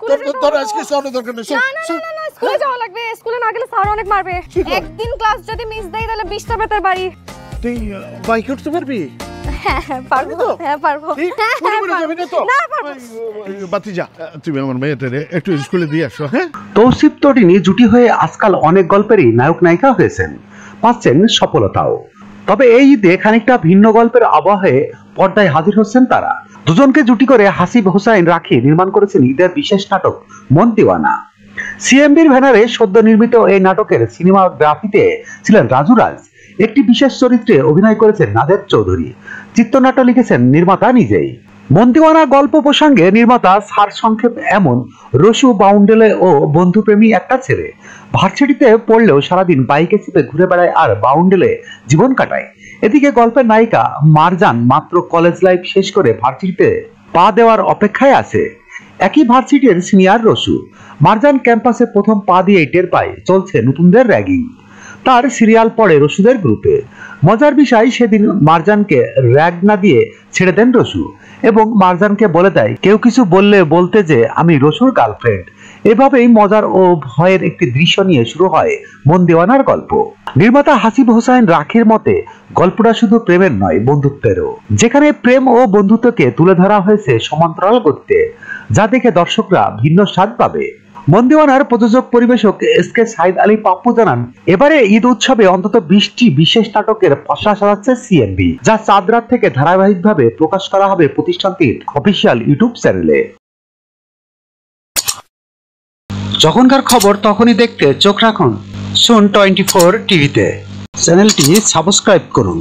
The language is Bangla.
স্কুলে তোর আজকে যাওয়ার দরকার নেই। না স্কুলে যাওয়া লাগবে, স্কুলে না গেলে স্যার অনেক মারবে। একদিন ক্লাস যদি মিস দেই তাহলে 20টা বেতের বাড়ি। তুই বাইক উঠতে পারবি? হ্যাঁ পারবো, হ্যাঁ পারবো। না পারবো। বাতি যা, তুমি আমার মেয়েটারে একটু স্কুলে দিয়ে আসো। হ্যাঁ, তৌসিফ তটিনী জুটি হয়ে আজকাল অনেক গল্পেরই নায়ক নায়িকা হয়েছেন, পাচ্ছেন সফলতাও। তবে এই ঈদে খানিকটা ভিন্ন গল্পের আবহে পর্দায় হাজির হচ্ছেন তারা। দুজনকে জুটি করে হাসিব হোসাইন রাখি নির্মাণ করেছেন ঈদের বিশেষ নাটক মন দিওয়ানা। সিএমবির ব্যানারে সদ্য নির্মিত এই নাটকের সিনেমাগ্রাফিতে ছিলেন রাজু রাজ। একটি বিশেষ চরিত্রে অভিনয় করেছেন নাদের চৌধুরী। চিত্রনাট্য লিখেছেন নির্মাতা নিজেই। মন দিওয়ানা গল্প প্রসঙ্গে নির্মাতা সারসংক্ষেপ এমন: রসু বাউন্ডেলে ও বন্ধুপ্রেমী একটা ছেলে, ভার্সিটিতে পড়লেও সারাদিন বাইকে চেপে ঘুরে বেড়ায় আর বাউন্ডেলে জীবন কাটায়। এদিকে গল্পের নায়িকা মারজান মাত্র কলেজ লাইফ শেষ করে ভার্সিটিতে পা দেওয়ার অপেক্ষায় আছে। একই ভার্সিটির সিনিয়র রসু। মারজান ক্যাম্পাসে প্রথম পা দিয়ে টের পায় চলছে নতুনদের র্যাগিং। তার সিরিয়াল পড়ে রসুদের গ্রুপে। মজার বিষয়, সেদিন মারজানকে র্যাগ না দিয়ে ছেড়ে দেন রসু এবং মারজানকে বলে দেয় কেউ কিছু বললে বলতে যে আমি রসুর গার্লফ্রেন্ড। এভাবেই মজার ও ভয়ের একটি দৃশ্য নিয়ে শুরু হয় মন দিওয়ানার গল্প। নির্মাতা হাসিব হোসাইন রাখির মতে গল্পটা শুধু প্রেমের নয়, বন্ধুত্বেরও, যেখানে প্রেম ও বন্ধুত্বকে তুলে ধরা হয়েছে সমান্তরাল গতিতে, যা দেখে দর্শকরা ভিন্ন স্বাদ পাবে। মন দিওয়ানার প্রযোজক পরিবেশক এসকে সাইদ আলী পাপ্পু জানান, এবারে ঈদ উৎসবে অন্তত 20টি বিশেষ নাটকের পসরা সাজাচ্ছে সিএমবি, যা চাঁদ রাত থেকে ধারাবাহিকভাবে প্রকাশ করা হবে প্রতিষ্ঠানটির অফিসিয়াল ইউটিউব চ্যানেলে। যখনকার খবর তখনই দেখতে চোখ রাখুন সুন 24 টিভিতে। চ্যানেলটি সাবস্ক্রাইব করুন।